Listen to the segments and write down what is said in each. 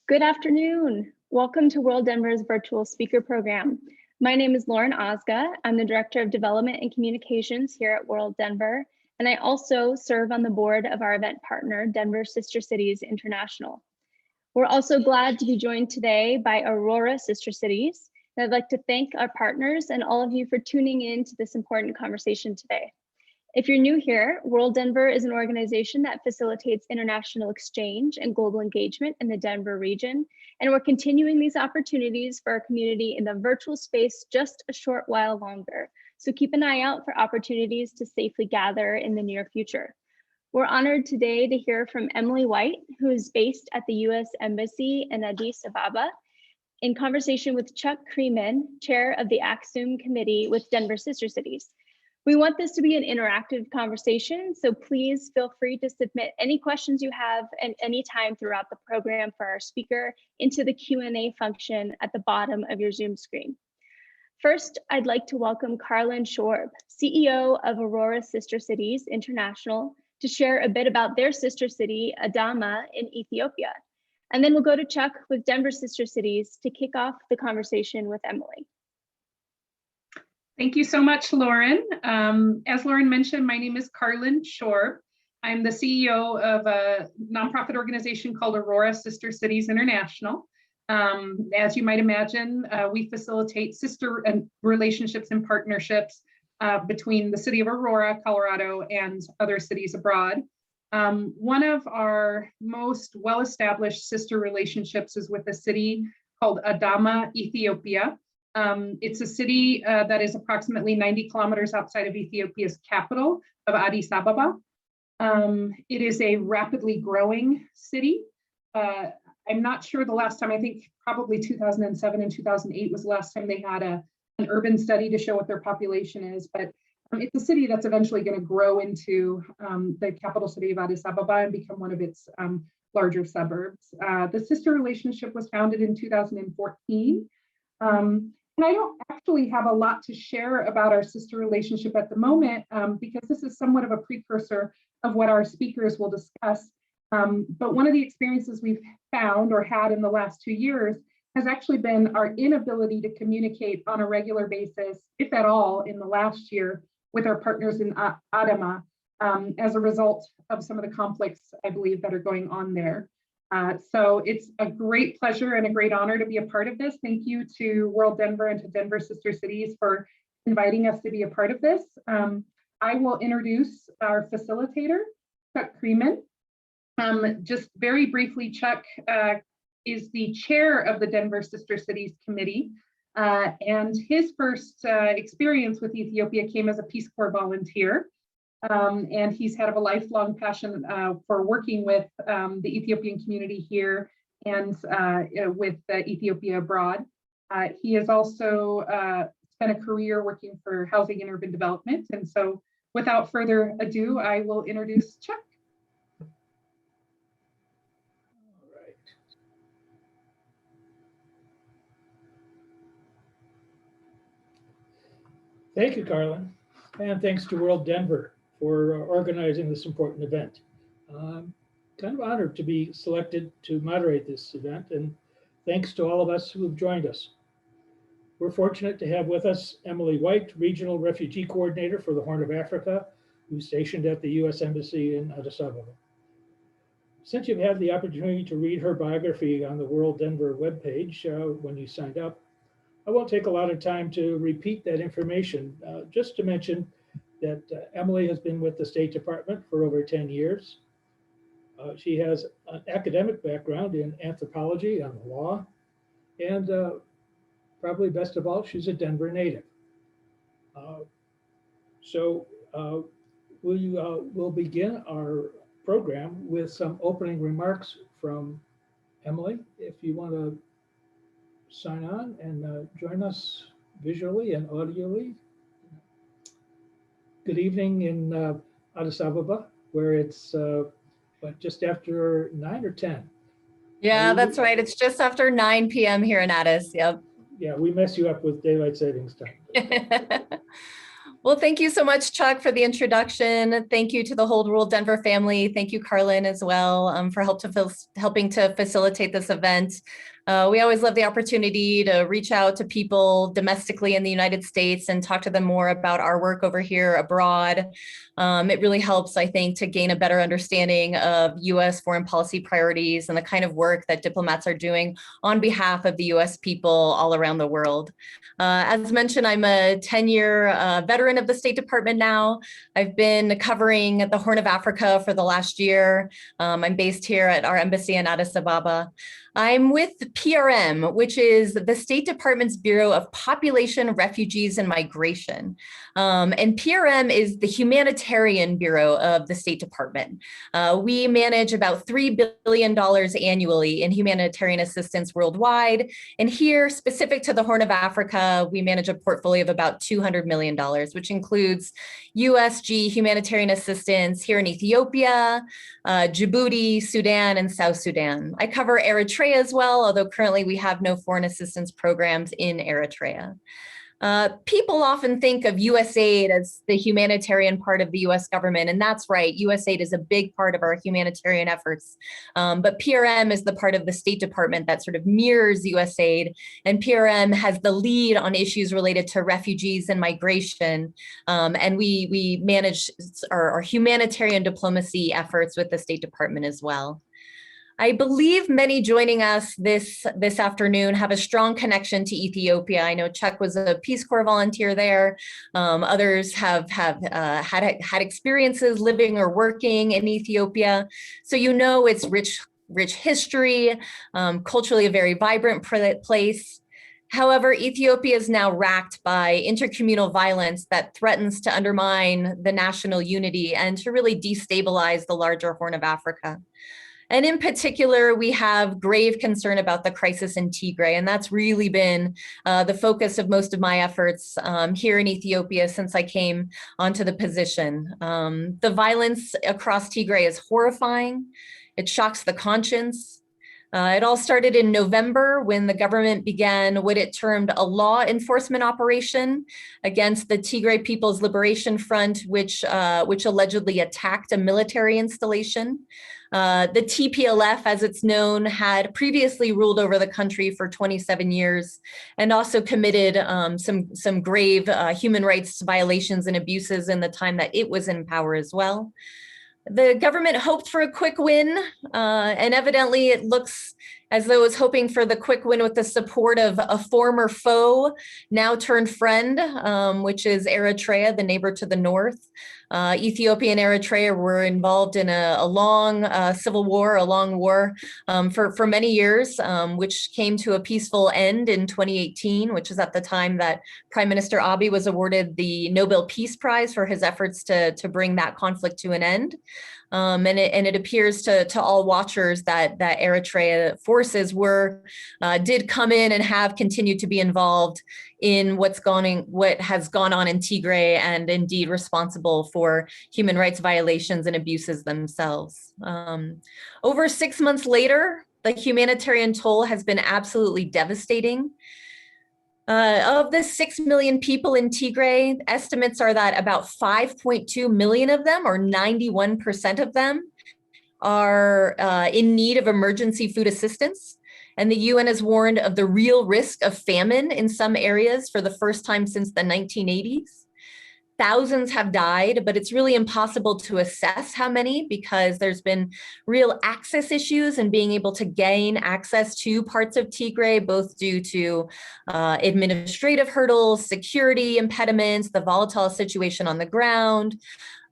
Good afternoon. Welcome to WorldDenver's virtual speaker program. My name is Lauren Ozga. I'm the Director of Development and Communications here at WorldDenver, and I also serve on the board of our event partner, Denver Sister Cities International. We're also glad to be joined today by Aurora Sister Cities. And I'd like to thank our partners and all of you for tuning in to this important conversation today. If you're new here, WorldDenver is an organization that facilitates international exchange and global engagement in the Denver region, and we're continuing these opportunities for our community in the virtual space just a short while longer. So keep an eye out for opportunities to safely gather in the near future. We're honored today to hear from Emily White, who is based at the U.S. Embassy in Addis Ababa, in conversation with Chuck Kreiman, Chair of the Axum Committee with Denver Sister Cities. We want this to be an interactive conversation, so please feel free to submit any questions you have at any time throughout the program for our speaker into the Q&A function at the bottom of your Zoom screen. First, I'd like to welcome Carlin Schorb, CEO of Aurora Sister Cities International, to share a bit about their sister city, Adama, in Ethiopia. And then we'll go to Chuck with Denver Sister Cities to kick off the conversation with Emily. Thank you so much, Lauren. As Lauren mentioned, my name is Carlin Schorb. I'm the CEO of a nonprofit organization called Aurora Sister Cities International. As you might imagine, we facilitate sister and relationships and partnerships between the city of Aurora, Colorado, and other cities abroad. One of our most well-established sister relationships is with a city called Adama, Ethiopia. It's a city that is approximately 90 kilometers outside of Ethiopia's capital of Addis Ababa. It is a rapidly growing city. I'm not sure the last time, I think probably 2007 and 2008 was the last time they had an urban study to show what their population is, but it's a city that's eventually going to grow into the capital city of Addis Ababa and become one of its larger suburbs. The sister relationship was founded in 2014. And I don't actually have a lot to share about our sister relationship at the moment because this is somewhat of a precursor of what our speakers will discuss. But one of the experiences we've found or had in the last 2 years has actually been our inability to communicate on a regular basis, if at all, in the last year with our partners in Adama as a result of some of the conflicts, I believe, that are going on there. So it's a great pleasure and a great honor to be a part of this. Thank you to WorldDenver and to Denver Sister Cities for inviting us to be a part of this. I will introduce our facilitator, Chuck Kreiman. Just very briefly, Chuck is the chair of the Denver Sister Cities Committee. And his first experience with Ethiopia came as a Peace Corps volunteer. And he's had a lifelong passion for working with the Ethiopian community here and with Ethiopia abroad. He has also spent a career working for housing and urban development. And so without further ado, I will introduce Chuck. All right. Thank you, Carlin. And thanks to WorldDenver for organizing this important event. I'm kind of honored to be selected to moderate this event, and thanks to all of us who have joined us. We're fortunate to have with us Emily White, Regional Refugee Coordinator for the Horn of Africa, who's stationed at the U.S. Embassy in Addis Ababa. Since you've had the opportunity to read her biography on the WorldDenver webpage when you signed up, I won't take a lot of time to repeat that information, just to mention that Emily has been with the State Department for over 10 years. She has an academic background in anthropology and law, and probably best of all, she's a Denver native. We'll begin our program with some opening remarks from Emily. If you want to sign on and join us visually and audially. Good evening in Addis Ababa, where it's just after 9 or 10. Yeah, that's right. It's just after 9 p.m. here in Addis. Yep. Yeah, we mess you up with daylight savings time. Well, thank you so much, Chuck, for the introduction. Thank you to the whole WorldDenver family. Thank you, Carlin, as well, for helping to facilitate this event. We always love the opportunity to reach out to people domestically in the United States and talk to them more about our work over here abroad. It really helps, I think, to gain a better understanding of U.S. foreign policy priorities and the kind of work that diplomats are doing on behalf of the U.S. people all around the world. As mentioned, I'm a 10-year veteran of the State Department now. I've been covering the Horn of Africa for the last year. I'm based here at our embassy in Addis Ababa. I'm with PRM, which is the State Department's Bureau of Population, Refugees, and Migration. And PRM is the Humanitarian Bureau of the State Department. We manage about $3 billion annually in humanitarian assistance worldwide. And here, specific to the Horn of Africa, we manage a portfolio of about $200 million, which includes USG humanitarian assistance here in Ethiopia, Djibouti, Sudan, and South Sudan. I cover Eritrea as well, although currently we have no foreign assistance programs in Eritrea. People often think of USAID as the humanitarian part of the US government, and that's right. USAID is a big part of our humanitarian efforts, but PRM is the part of the State Department that sort of mirrors USAID, and PRM has the lead on issues related to refugees and migration, and we manage our humanitarian diplomacy efforts with the State Department as well. I believe many joining us this afternoon have a strong connection to Ethiopia. I know Chuck was a Peace Corps volunteer there. Others have had experiences living or working in Ethiopia. So you know it's rich history, culturally a very vibrant place. However, Ethiopia is now racked by intercommunal violence that threatens to undermine the national unity and to really destabilize the larger Horn of Africa. And in particular, we have grave concern about the crisis in Tigray, and that's really been the focus of most of my efforts here in Ethiopia since I came onto the position. The violence across Tigray is horrifying. It shocks the conscience. It all started in November when the government began what it termed a law enforcement operation against the Tigray People's Liberation Front, which allegedly attacked a military installation. The TPLF, as it's known, had previously ruled over the country for 27 years and also committed some grave human rights violations and abuses in the time that it was in power as well. The government hoped for a quick win, and evidently it looks as though it was hoping for the quick win with the support of a former foe, now turned friend, which is Eritrea, the neighbor to the north. Ethiopia and Eritrea were involved in a long civil war, a long war for many years, which came to a peaceful end in 2018, which is at the time that Prime Minister Abiy was awarded the Nobel Peace Prize for his efforts to bring that conflict to an end. And it appears to all watchers that Eritrea forces did come in and have continued to be involved in what has gone on in Tigray, and indeed responsible for human rights violations and abuses themselves. Over 6 months later, the humanitarian toll has been absolutely devastating. Of the 6 million people in Tigray, estimates are that about 5.2 million of them, or 91% of them, are in need of emergency food assistance. And the UN has warned of the real risk of famine in some areas for the first time since the 1980s. Thousands have died, but it's really impossible to assess how many because there's been real access issues and being able to gain access to parts of Tigray, both due to administrative hurdles, security impediments, the volatile situation on the ground.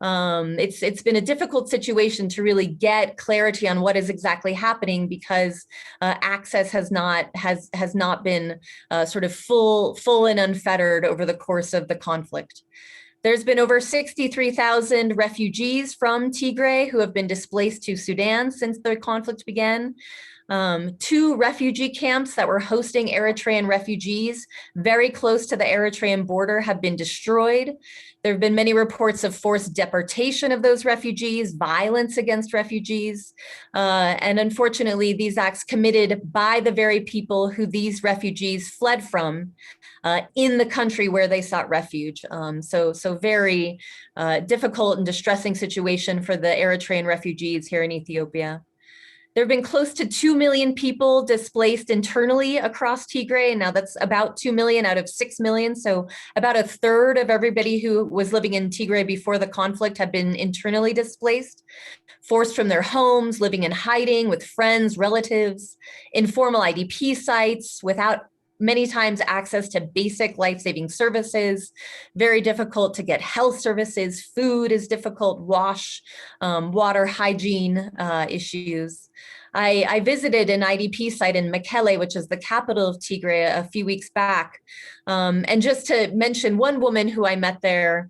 It's been a difficult situation to really get clarity on what is exactly happening because access has not been sort of full and unfettered over the course of the conflict. There's been over 63,000 refugees from Tigray who have been displaced to Sudan since the conflict began. 2 refugee camps that were hosting Eritrean refugees very close to the Eritrean border have been destroyed. There have been many reports of forced deportation of those refugees, violence against refugees, and unfortunately, these acts committed by the very people who these refugees fled from in the country where they sought refuge. So very difficult and distressing situation for the Eritrean refugees here in Ethiopia. There have been close to 2 million people displaced internally across Tigray, and now that's about 2 million out of 6 million. So about a third of everybody who was living in Tigray before the conflict had been internally displaced, forced from their homes, living in hiding with friends, relatives, informal IDP sites without many times access to basic life-saving services, very difficult to get health services, food is difficult, water, hygiene issues. I visited an IDP site in Mekelle, which is the capital of Tigray, a few weeks back. And just to mention one woman who I met there,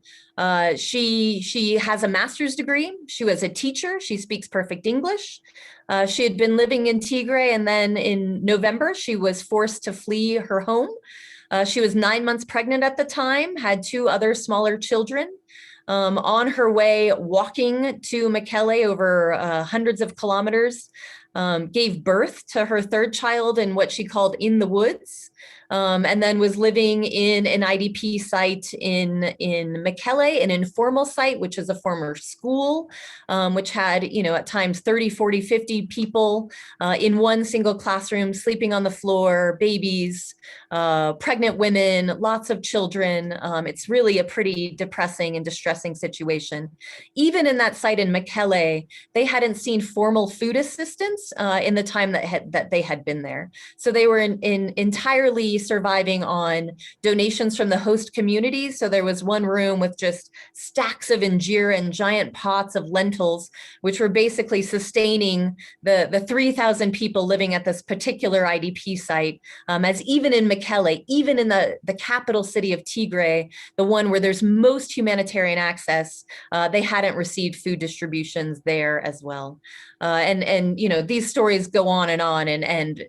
she has a master's degree. She was a teacher. She speaks perfect English. She had been living in Tigray, and then in November, she was forced to flee her home. She was 9 months pregnant at the time, had 2 other smaller children. On her way walking to Mekelle over hundreds of kilometers, gave birth to her 3rd child in what she called in the woods. And then was living in an IDP site in Mekelle, an informal site, which is a former school, which had, at times 30, 40, 50 people in one single classroom, sleeping on the floor, babies, pregnant women, lots of children. It's really a pretty depressing and distressing situation. Even in that site in Mekelle, they hadn't seen formal food assistance in the time that they had been there. So they were entirely surviving on donations from the host communities. So there was one room with just stacks of injera and giant pots of lentils, which were basically sustaining the 3,000 people living at this particular IDP site. As even in Mekelle, even in the capital city of Tigray, the one where there's most humanitarian access, they hadn't received food distributions there as well. And these stories go on, and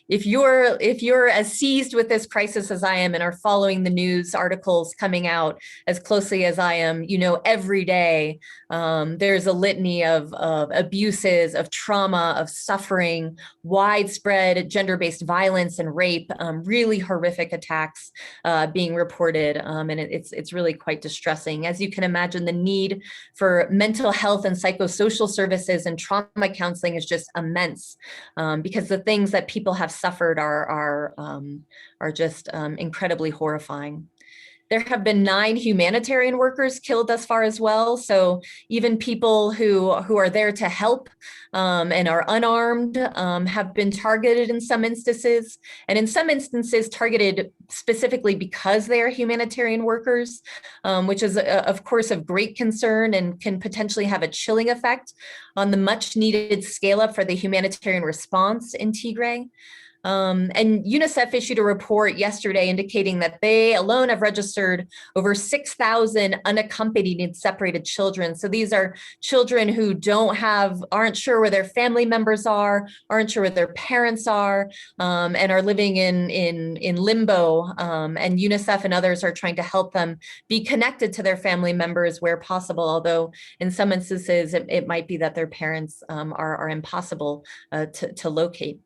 if you're as seized with this crisis as I am and are following the news articles coming out as closely as I am, every day there's a litany of abuses, of trauma, of suffering, widespread gender-based violence and rape, really horrific attacks being reported, and it's really quite distressing. As you can imagine, the need for mental health and psychosocial services and trauma counseling is just immense, because the things that people have suffered are just incredibly horrifying. There have been 9 humanitarian workers killed thus far as well. So even people who are there to help and are unarmed have been targeted in some instances, and in some instances targeted specifically because they are humanitarian workers, which is of course of great concern and can potentially have a chilling effect on the much needed scale up for the humanitarian response in Tigray. And UNICEF issued a report yesterday indicating that they alone have registered over 6,000 unaccompanied and separated children. So these are children who aren't sure where their family members are, aren't sure where their parents are, and are living in limbo. And UNICEF and others are trying to help them be connected to their family members where possible, although in some instances it might be that their parents are impossible to locate.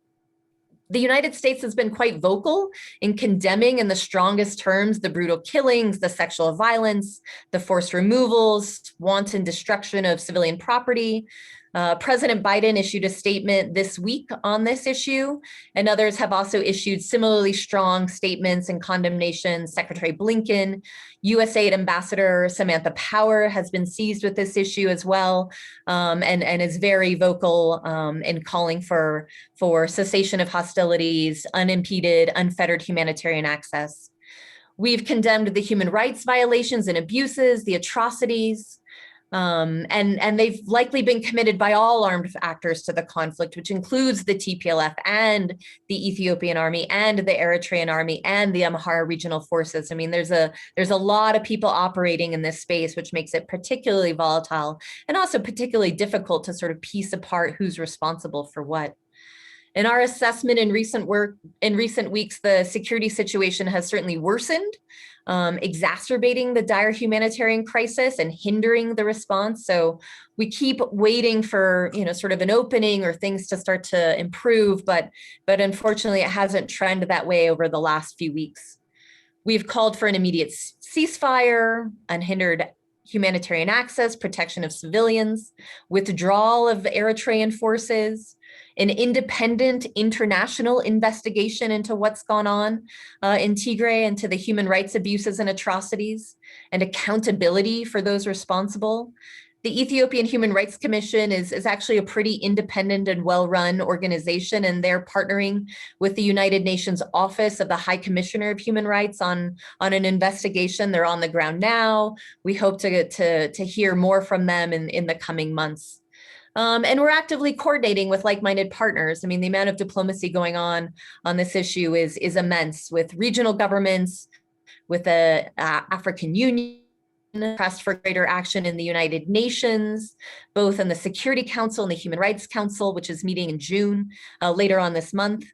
The United States has been quite vocal in condemning in the strongest terms the brutal killings, the sexual violence, the forced removals, wanton destruction of civilian property. President Biden issued a statement this week on this issue, and others have also issued similarly strong statements and condemnation. Secretary Blinken, USAID Ambassador Samantha Power has been seized with this issue as well, and is very vocal in calling for cessation of hostilities, unimpeded, unfettered humanitarian access. We've condemned the human rights violations and abuses, the atrocities, and they've likely been committed by all armed actors to the conflict, which includes the TPLF and the Ethiopian army and the Eritrean army and the Amhara regional forces. I mean, there's a lot of people operating in this space, which makes it particularly volatile and also particularly difficult to sort of piece apart who's responsible for what. In our assessment in recent weeks, the security situation has certainly worsened, exacerbating the dire humanitarian crisis and hindering the response. So we keep waiting for, sort of an opening or things to start to improve, but unfortunately it hasn't trended that way over the last few weeks. We've called for an immediate ceasefire, unhindered humanitarian access, protection of civilians, withdrawal of Eritrean forces, an independent international investigation into what's gone on in Tigray and to the human rights abuses and atrocities, and accountability for those responsible. The Ethiopian Human Rights Commission is actually a pretty independent and well-run organization, and they're partnering with the United Nations Office of the High Commissioner of Human Rights on an investigation. They're on the ground now. We hope to hear more from them in the coming months. And we're actively coordinating with like-minded partners. I mean, the amount of diplomacy going on this issue is immense, with regional governments, with the African Union, pressed for greater action in the United Nations, both in the Security Council and the Human Rights Council, which is meeting in June, later on this month.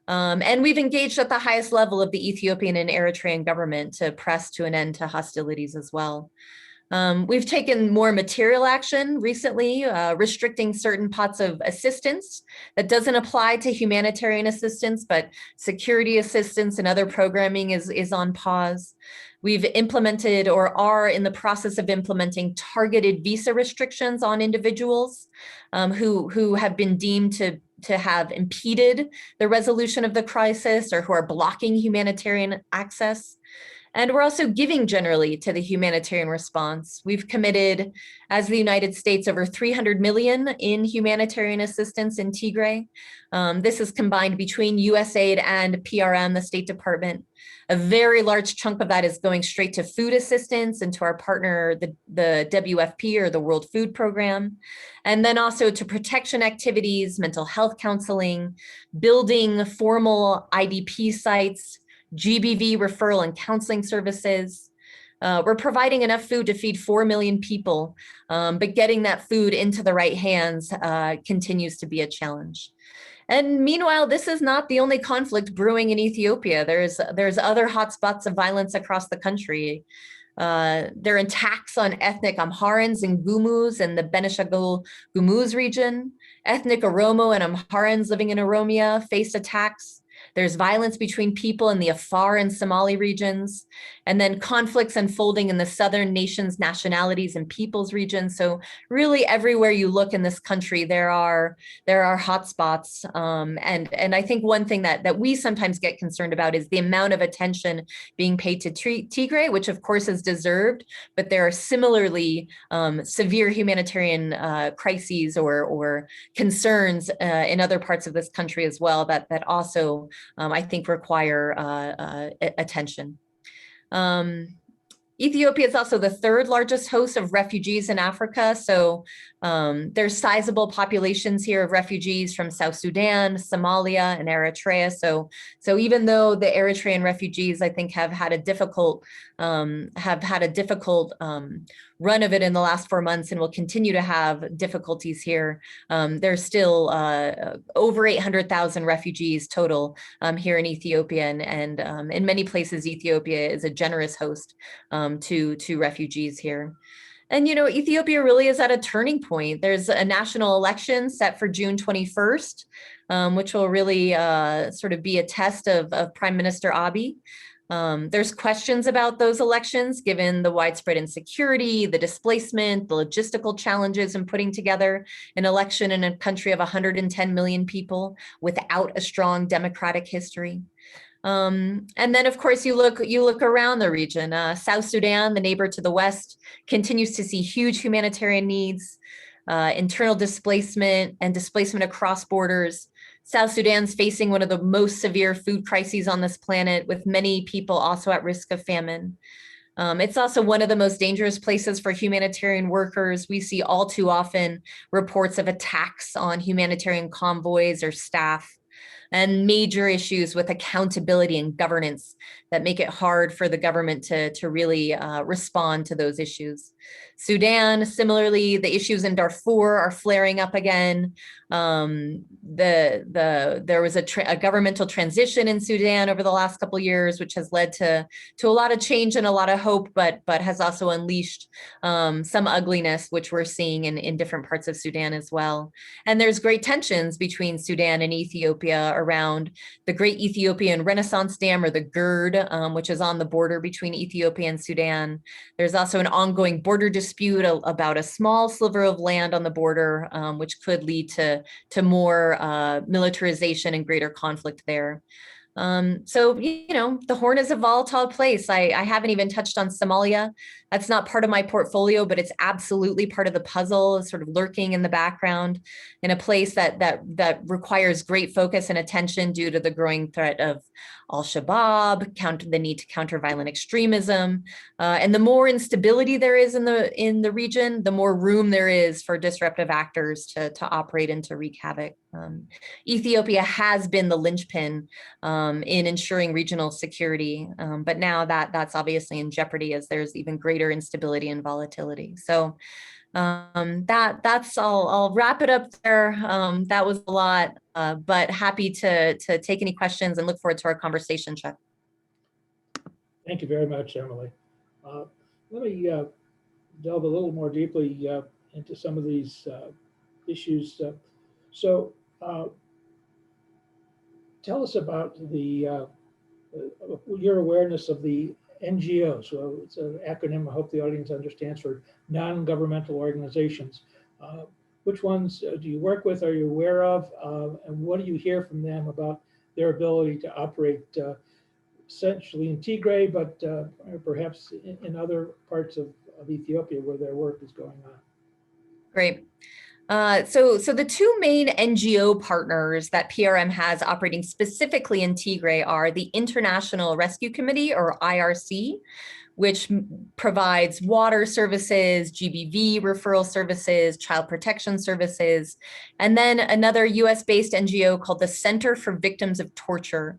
And we've engaged at the highest level of the Ethiopian and Eritrean government to press to an end to hostilities as well. We've taken more material action recently, restricting certain pots of assistance that doesn't apply to humanitarian assistance, but security assistance and other programming is on pause. We've implemented or are in the process of implementing targeted visa restrictions on individuals who have been deemed to have impeded the resolution of the crisis or who are blocking humanitarian access. And we're also giving generally to the humanitarian response. We've committed, as the United States, over 300 million in humanitarian assistance in Tigray. This is combined between USAID and PRM, the State Department. A very large chunk of that is going straight to food assistance and to our partner, the WFP, or the World Food Program, and then also to protection activities, mental health counseling, building formal IDP sites, GBV referral and counseling services. We're providing enough food to feed 4 million people, but getting that food into the right hands continues to be a challenge. And meanwhile, this is not the only conflict brewing in Ethiopia. There's other hotspots of violence across the country. There are attacks on ethnic Amharans and Gumus in the Benishangul Gumuz region. Ethnic Oromo and Amharans living in Oromia faced attacks. There's violence between people in the Afar and Somali regions, and then conflicts unfolding in the southern nations, nationalities, and peoples regions. So really everywhere you look in this country, there are hotspots. And I think one thing that we sometimes get concerned about is the amount of attention being paid to Tigray, which of course is deserved, but there are similarly severe humanitarian crises or concerns in other parts of this country as well that also I think require attention. Ethiopia is also the third largest host of refugees in Africa. So there's sizable populations here of refugees from South Sudan, Somalia, and Eritrea. So even though the Eritrean refugees, I think, have had a difficult run of it in the last 4 months and will continue to have difficulties here, there's still over 800,000 refugees total here in Ethiopia, and in many places, Ethiopia is a generous host to refugees here. And, Ethiopia really is at a turning point. There's a national election set for June 21st, which will really sort of be a test of Prime Minister Abiy. There's questions about those elections, given the widespread insecurity, the displacement, the logistical challenges in putting together an election in a country of 110 million people without a strong democratic history. And then, of course, you look around the region. South Sudan, the neighbor to the west, continues to see huge humanitarian needs, internal displacement and displacement across borders. South Sudan's facing one of the most severe food crises on this planet, with many people also at risk of famine. It's also one of the most dangerous places for humanitarian workers. We see all too often reports of attacks on humanitarian convoys or staff, and major issues with accountability and governance that make it hard for the government to really respond to those issues. Sudan, similarly, the issues in Darfur are flaring up again. There was a governmental transition in Sudan over the last couple of years, which has led to a lot of change and a lot of hope, but has also unleashed some ugliness, which we're seeing in different parts of Sudan as well. And there's great tensions between Sudan and Ethiopia around the Great Ethiopian Renaissance Dam, or the GERD, which is on the border between Ethiopia and Sudan. There's also an ongoing border dispute about a small sliver of land on the border, which could lead to more militarization and greater conflict there. So, the Horn is a volatile place. I haven't even touched on Somalia. That's not part of my portfolio, but it's absolutely part of the puzzle, sort of lurking in the background in a place that requires great focus and attention due to the growing threat of Al-Shabaab, the need to counter violent extremism. And the more instability there is in the region, the more room there is for disruptive actors to operate and to wreak havoc. Ethiopia has been the linchpin in ensuring regional security, but now that's obviously in jeopardy as there's even greater instability and volatility. So that's all. I'll wrap it up there. That was a lot, but happy to take any questions and look forward to our conversation, Chuck. Thank you very much, Emily. Let me delve a little more deeply into some of these issues. So tell us about your awareness of the NGOs. So it's an acronym I hope the audience understands, for non-governmental organizations. Which ones do you work with, are you aware of, and what do you hear from them about their ability to operate essentially in Tigray, but perhaps in other parts of Ethiopia where their work is going on? Great. So the two main NGO partners that PRM has operating specifically in Tigray are the International Rescue Committee, or IRC, which provides water services, GBV referral services, child protection services, and then another US-based NGO called the Center for Victims of Torture,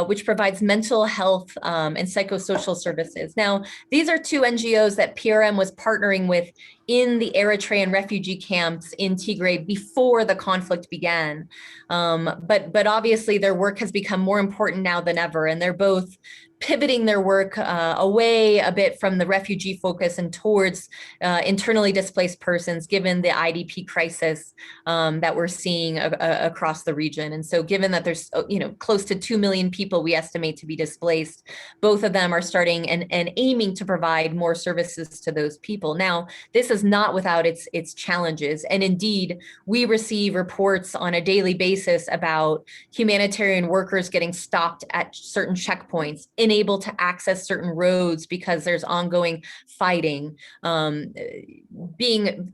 which provides mental health and psychosocial services. Now, these are two NGOs that PRM was partnering with in the Eritrean refugee camps in Tigray before the conflict began. But obviously their work has become more important now than ever, and they're both pivoting their work away a bit from the refugee focus and towards internally displaced persons, given the IDP crisis that we're seeing across the region. And so given that there's close to 2 million people we estimate to be displaced, both of them are starting and aiming to provide more services to those people. Now, this is not without its challenges. And indeed, we receive reports on a daily basis about humanitarian workers getting stopped at certain checkpoints, unable to access certain roads because there's ongoing fighting, being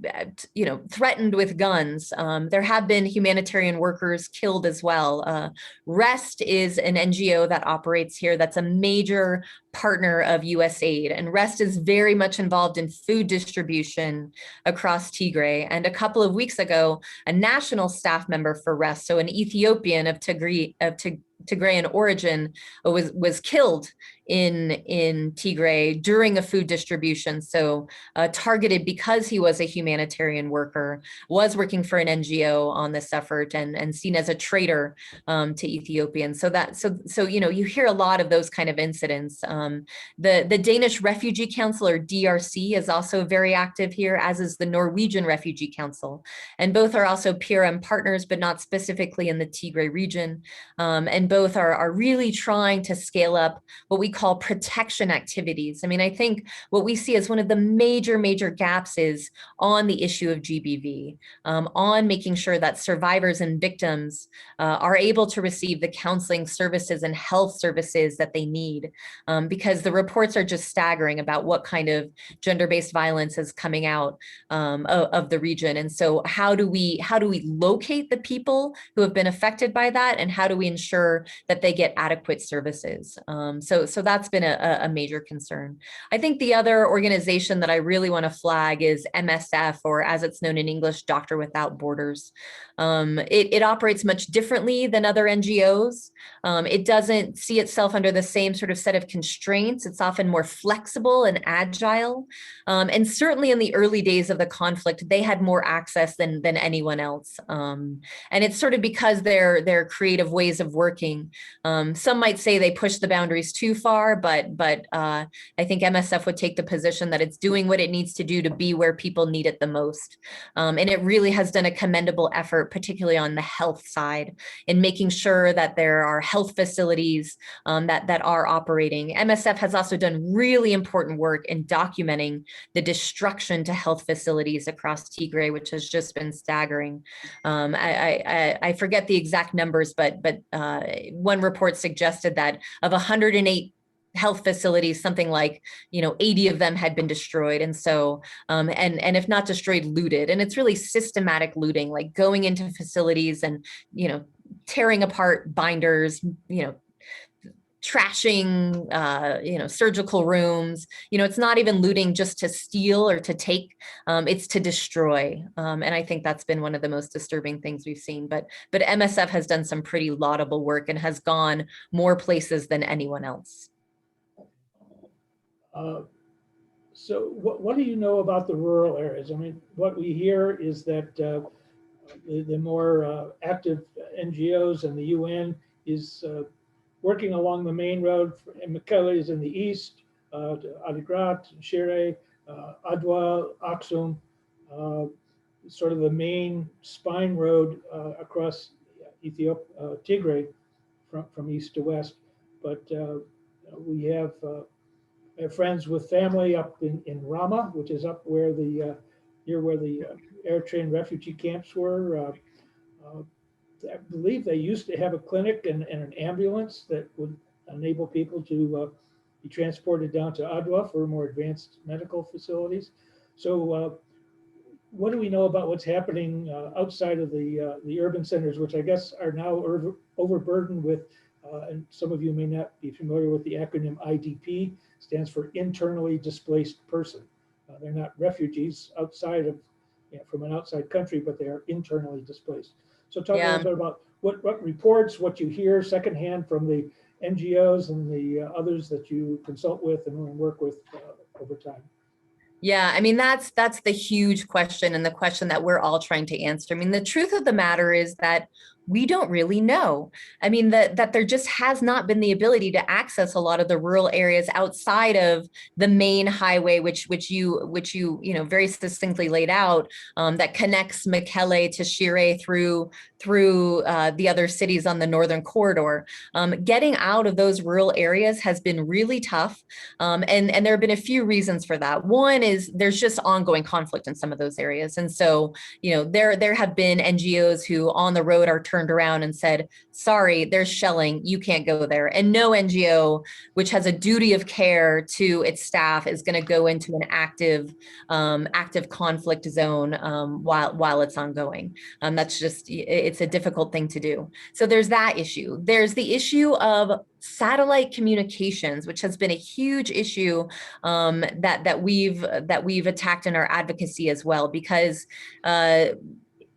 threatened with guns. There have been humanitarian workers killed as well. REST is an NGO that operates here that's a major partner of USAID, and REST is very much involved in food distribution across Tigray. And a couple of weeks ago, a national staff member for REST, so an Ethiopian of Tigrayan origin, was killed in Tigray during a food distribution. So targeted because he was a humanitarian worker, was working for an NGO on this effort, and seen as a traitor to Ethiopians. So you hear a lot of those kind of incidents. The Danish Refugee Council, or DRC, is also very active here, as is the Norwegian Refugee Council. And both are also PRM partners, but not specifically in the Tigray region. And both are really trying to scale up what we call protection activities. I mean, I think what we see as one of the major gaps is on the issue of GBV, on making sure that survivors and victims are able to receive the counseling services and health services that they need, because the reports are just staggering about what kind of gender-based violence is coming out of the region. And so how do we locate the people who have been affected by that, and how do we ensure that they get adequate services? So so that's been a major concern. I think the other organization that I really want to flag is MSF, or as it's known in English, Doctor Without Borders. It operates much differently than other NGOs. It doesn't see itself under the same sort of set of constraints. It's often more flexible and agile. And certainly in the early days of the conflict, they had more access than anyone else. And it's sort of because their creative ways of working. Some might say they push the boundaries too far, but I think MSF would take the position that it's doing what it needs to do to be where people need it the most. And it really has done a commendable effort, particularly on the health side, in making sure that there are health facilities that are operating. MSF has also done really important work in documenting the destruction to health facilities across Tigray, which has just been staggering. I forget the exact numbers, but one report suggested that of 108 health facilities, something like 80 of them had been destroyed, and so and if not destroyed, looted. And it's really systematic looting, like going into facilities and tearing apart binders, trashing surgical rooms. It's not even looting just to steal or to take, it's to destroy. And I think that's been one of the most disturbing things we've seen. But MSF has done some pretty laudable work and has gone more places than anyone else. So what do you know about the rural areas? I mean, what we hear is that the more active NGOs and the UN is working along the main road, and Mekelle is in the east, to Adigrat, Shire, Adwa, Axum, sort of the main spine road across Ethiopia, Tigray, from east to west. But we have friends with family up in Rama, which is up where near where the Eritrean refugee camps were. I believe they used to have a clinic and an ambulance that would enable people to be transported down to Adwa for more advanced medical facilities. So what do we know about what's happening outside of the urban centers, which I guess are now overburdened with, and some of you may not be familiar with the acronym IDP, stands for internally displaced person. They're not refugees outside of, from an outside country, but they are internally displaced. So talk a little bit about what reports, what you hear secondhand from the NGOs and the others that you consult with and work with over time. Yeah, I mean, that's the huge question, and the question that we're all trying to answer. I mean, the truth of the matter is that we don't really know. I mean, that there just has not been the ability to access a lot of the rural areas outside of the main highway, which you very succinctly laid out, that connects Mekelle to Shire through the other cities on the northern corridor. Getting out of those rural areas has been really tough, and there have been a few reasons for that. One is there's just ongoing conflict in some of those areas, and so there have been NGOs who on the road are turned around and said, sorry, there's shelling, you can't go there. And no NGO which has a duty of care to its staff is going to go into an active conflict zone while it's ongoing. That's just, it's a difficult thing to do. So there's that issue. There's the issue of satellite communications, which has been a huge issue that we've attacked in our advocacy as well, because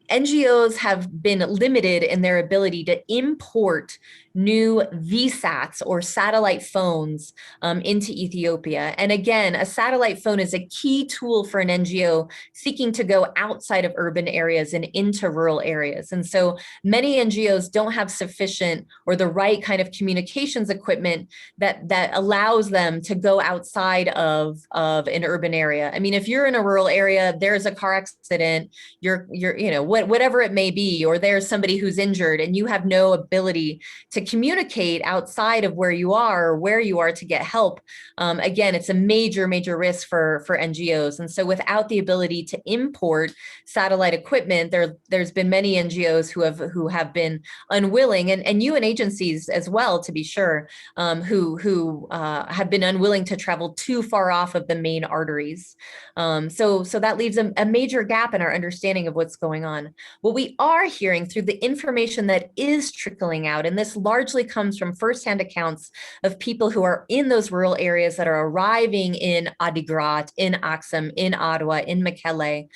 NGOs have been limited in their ability to import new VSATs or satellite phones into Ethiopia. And again, a satellite phone is a key tool for an NGO seeking to go outside of urban areas and into rural areas. And so many NGOs don't have sufficient or the right kind of communications equipment that allows them to go outside of an urban area. I mean, if you're in a rural area, there's a car accident, whatever it may be, or there's somebody who's injured and you have no ability to communicate outside of where you are or where you are to get help. Again, it's a major risk for NGOs. And so without the ability to import satellite equipment, there's been many NGOs who have been unwilling, and UN agencies as well, to be sure, who have been unwilling to travel too far off of the main arteries. So that leaves a major gap in our understanding of what's going on. What we are hearing through the information that is trickling out in this large largely comes from firsthand accounts of people who are in those rural areas that are arriving in Adigrat, in Axum, in Ottawa, in Mekelle,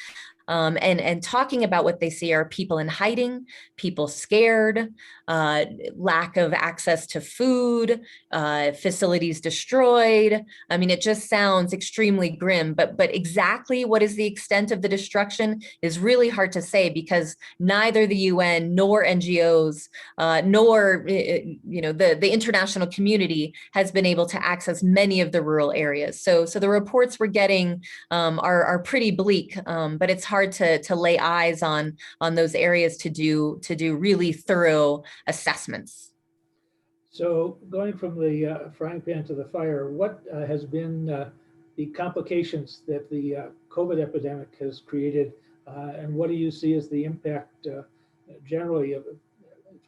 and talking about what they see are people in hiding, people scared, lack of access to food, facilities destroyed. I mean, it just sounds extremely grim, but exactly what is the extent of the destruction is really hard to say, because neither the UN nor NGOs nor the international community has been able to access many of the rural areas. So the reports we're getting are pretty bleak, but it's hard to lay eyes on those areas to do really thorough assessments. So going from the frying pan to the fire, what has been the complications that the COVID epidemic has created, and what do you see as the impact generally of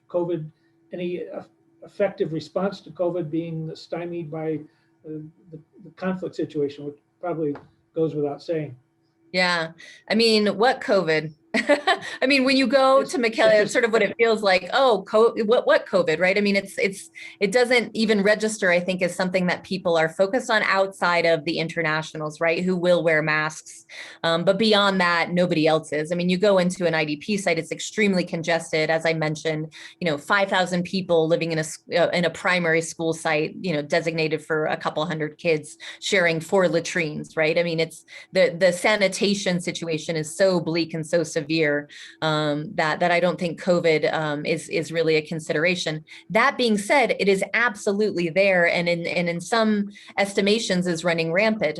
COVID? Any effective response to COVID being stymied by the conflict situation, which probably goes without saying? Yeah, I mean, what COVID? I mean, when you go to Mekelle, it's sort of what it feels like. Oh, what COVID, right? I mean, it doesn't even register, I think, as something that people are focused on outside of the internationals, right? Who will wear masks, but beyond that, nobody else is. I mean, you go into an IDP site, it's extremely congested, as I mentioned. 5,000 people living in a primary school site, designated for a couple hundred kids, sharing 4 latrines, right? I mean, it's the sanitation situation is so bleak and so severe that I don't think COVID is really a consideration. That being said, it is absolutely there, and in some estimations is running rampant.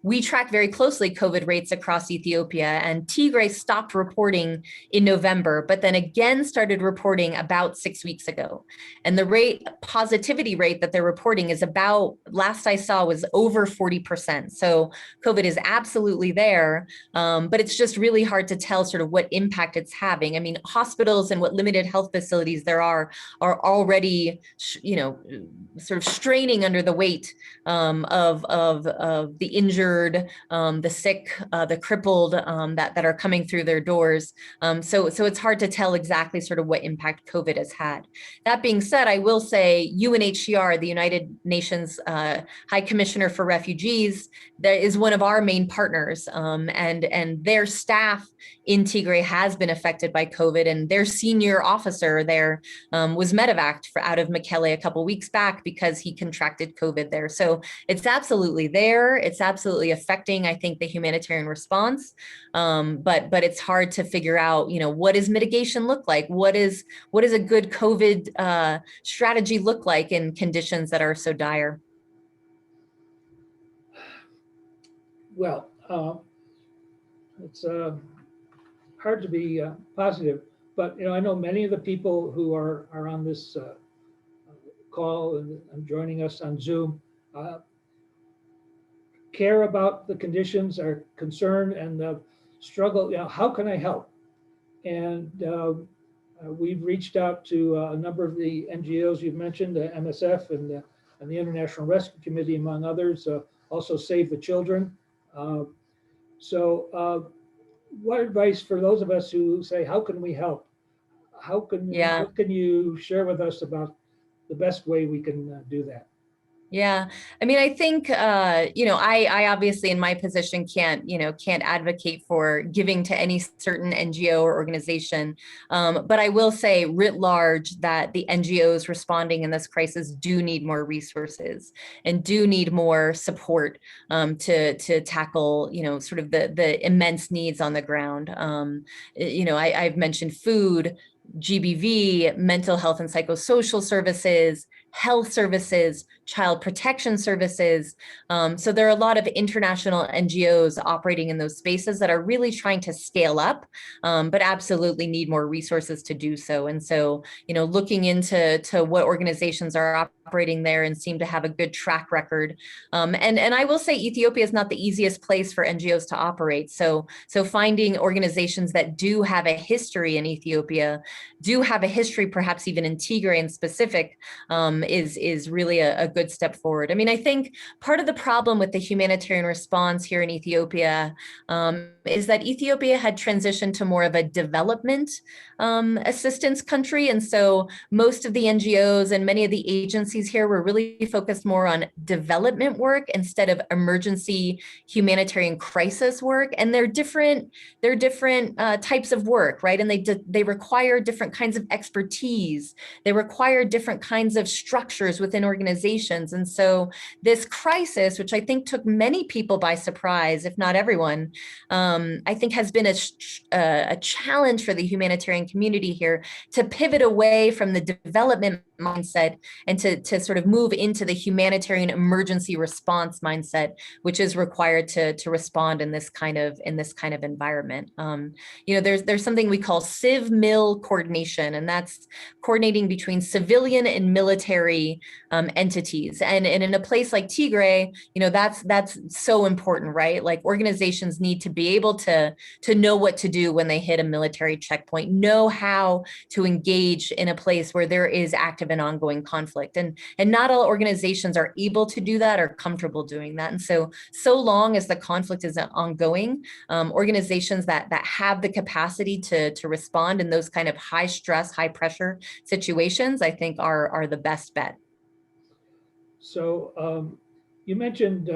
We track very closely COVID rates across Ethiopia, and Tigray stopped reporting in November, but then again started reporting about 6 weeks ago. And the positivity rate that they're reporting is about, last I saw, was over 40%. So COVID is absolutely there, but it's just really hard to tell sort of what impact it's having. I mean, hospitals and what limited health facilities there are already, sort of straining under the weight of the injured, the sick, the crippled that are coming through their doors. So it's hard to tell exactly sort of what impact COVID has had. That being said, I will say UNHCR, the United Nations High Commissioner for Refugees, that is one of our main partners, and their staff in Tigray has been affected by COVID, and their senior officer there was medevaced out of Mekelle a couple weeks back because he contracted COVID there. So it's absolutely there. It's absolutely affecting, I think, the humanitarian response. But it's hard to figure out, what does mitigation look like? What is a good COVID strategy look like in conditions that are so dire? Well, it's hard to be positive, but I know many of the people who are on this call and joining us on Zoom care about the conditions, are concerned, and struggle. How can I help? And we've reached out to a number of the NGOs you've mentioned, the MSF and the International Rescue Committee, among others. Also, Save the Children. What advice for those of us who say, how can we help? What can you share with us about the best way we can do that? Yeah, I mean, I think, I obviously in my position can't advocate for giving to any certain NGO or organization. But I will say writ large that the NGOs responding in this crisis do need more resources and do need more support to tackle, sort of the immense needs on the ground. I've mentioned food, GBV, mental health and psychosocial services, health services, child protection services. So there are a lot of international NGOs operating in those spaces that are really trying to scale up, but absolutely need more resources to do so. And so, looking into what organizations are operating there and seem to have a good track record. And I will say Ethiopia is not the easiest place for NGOs to operate. So finding organizations that do have a history in Ethiopia, do have a history perhaps even in Tigray in specific, is really a good step forward. I mean, I think part of the problem with the humanitarian response here in Ethiopia is that Ethiopia had transitioned to more of a development assistance country. And so most of the NGOs and many of the agencies here were really focused more on development work instead of emergency humanitarian crisis work. And they're different types of work, right? And they require different kinds of expertise. They require different kinds of structures within organizations. And so this crisis, which I think took many people by surprise, if not everyone, I think has been a challenge for the humanitarian community here to pivot away from the development mindset and to sort of move into the humanitarian emergency response mindset, which is required to respond in this kind of environment. There's something we call civ-mil coordination, and that's coordinating between civilian and military entities. And in a place like Tigray, that's so important, right? Like organizations need to be able to know what to do when they hit a military checkpoint, know how to engage in a place where there is active and ongoing conflict. And not all organizations are able to do that or comfortable doing that. And so long as the conflict is ongoing, organizations that have the capacity to respond in those kind of high stress, high pressure situations, I think are the best bet. So you mentioned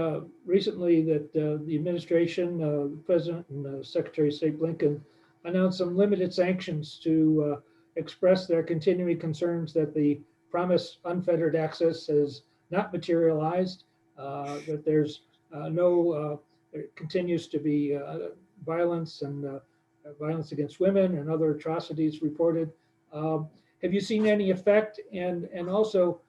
recently that the administration, the President and Secretary of State Blinken announced some limited sanctions to express their continuing concerns that the promised unfettered access has not materialized, that there's there continues to be violence and violence against women and other atrocities reported. Have you seen any effect? And also,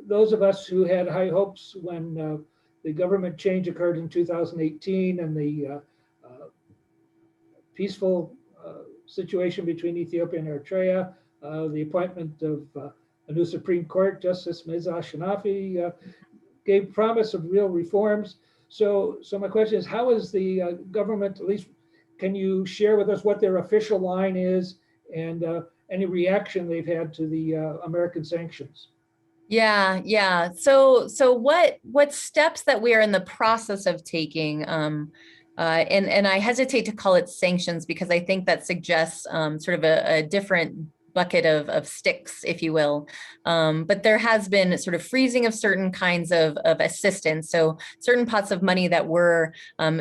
those of us who had high hopes when the government change occurred in 2018 and the peaceful situation between Ethiopia and Eritrea, the appointment of a new Supreme Court Justice Meza Shanafi gave promise of real reforms. So my question is, how is the government, at least, can you share with us what their official line is and any reaction they've had to the American sanctions? Yeah. So what steps that we are in the process of taking, and I hesitate to call it sanctions because I think that suggests sort of a different bucket of sticks, if you will. But there has been sort of freezing of certain kinds of assistance. So certain pots of money that were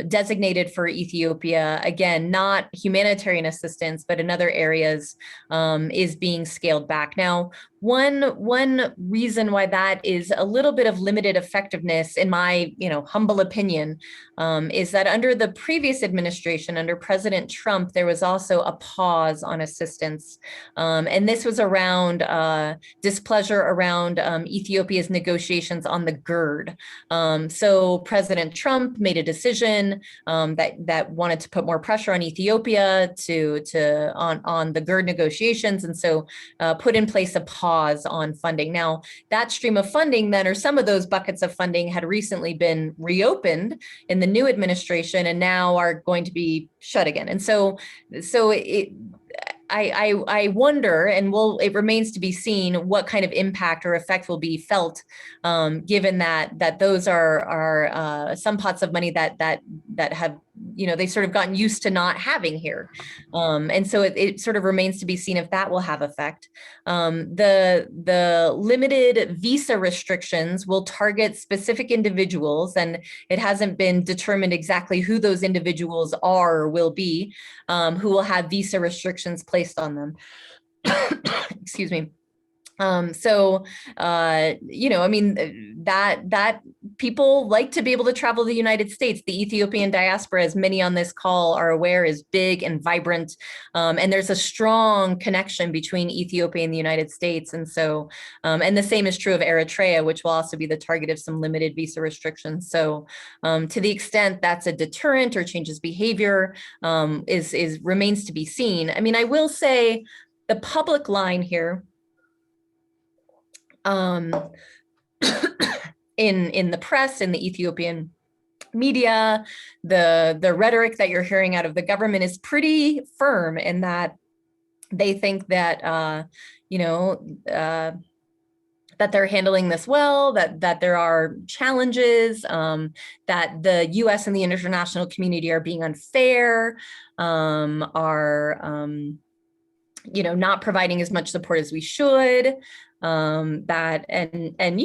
designated for Ethiopia, again, not humanitarian assistance, but in other areas, is being scaled back. Now, one reason why that is a little bit of limited effectiveness, in my humble opinion, is that under the previous administration, under President Trump, there was also a pause on assistance. And this was around displeasure around Ethiopia's negotiations on the GERD. So President Trump made a decision that wanted to put more pressure on Ethiopia on the GERD negotiations, and so put in place a pause on funding. Now, that stream of funding then, or some of those buckets of funding, had recently been reopened in the new administration and now are going to be shut again. And so I wonder, and it remains to be seen, what kind of impact or effect will be felt, given that those are some pots of money that have they've sort of gotten used to not having here, and so it sort of remains to be seen if that will have effect. The limited visa restrictions will target specific individuals, and it hasn't been determined exactly who those individuals are or will be, who will have visa restrictions placed on them. Excuse me. That people like to be able to travel to the United States. The Ethiopian diaspora, as many on this call are aware, is big and vibrant. And there's a strong connection between Ethiopia and the United States. And so, and the same is true of Eritrea, which will also be the target of some limited visa restrictions. So to the extent that's a deterrent or changes behavior, remains to be seen. I mean, I will say the public line here, in the press, in the Ethiopian media, the rhetoric that you're hearing out of the government is pretty firm in that they think that that they're handling this well, that there are challenges, that the U.S. and the international community are being unfair, are not providing as much support as we should, that and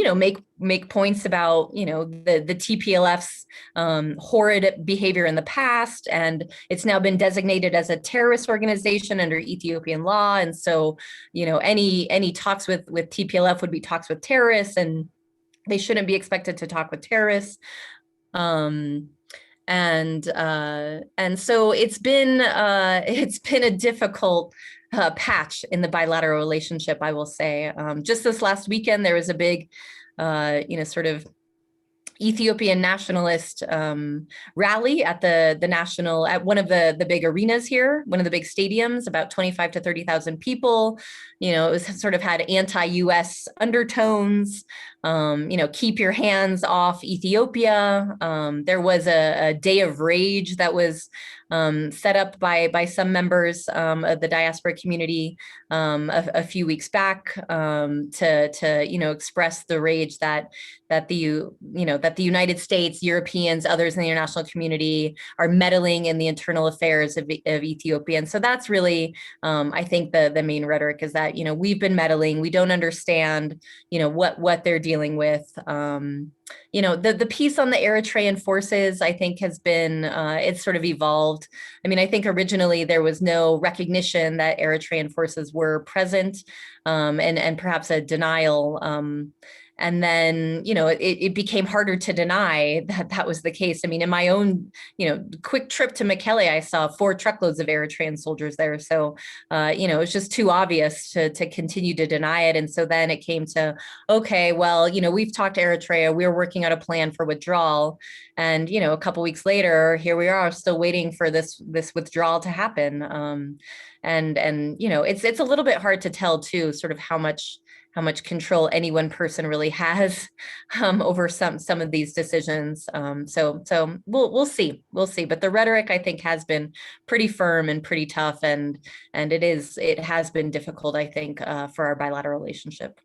make points about the TPLF's horrid behavior in the past, and it's now been designated as a terrorist organization under Ethiopian law, and so any talks with TPLF would be talks with terrorists, and they shouldn't be expected to talk with terrorists. And so it's been a difficult patch in the bilateral relationship, I will say. Just this last weekend, there was a big, sort of Ethiopian nationalist rally at at one of the big arenas here, one of the big stadiums, about 25 to 30,000 people. It was sort of had anti-US undertones. Keep your hands off Ethiopia. There was a day of rage that was set up by some members of the diaspora community a few weeks back to express the rage that the United States, Europeans, others in the international community are meddling in the internal affairs of Ethiopia. And so that's really, I think, the main rhetoric is that we've been meddling, we don't understand what they're dealing with. The piece on the Eritrean forces, I think, has been, it's sort of evolved. I mean, I think originally there was no recognition that Eritrean forces were present, and perhaps a denial. And then, it became harder to deny that was the case. I mean, in my own, quick trip to Mekelle, I saw 4 truckloads of Eritrean soldiers there. So, it was just too obvious to continue to deny it. And so then it came to, okay, well, we've talked to Eritrea, we're working out a plan for withdrawal. And, a couple weeks later, here we are still waiting for this withdrawal to happen. And it's a little bit hard to tell too, sort of how much control any one person really has over some of these decisions. So we'll see. But the rhetoric, I think, has been pretty firm and pretty tough, and it has been difficult, I think, for our bilateral relationship.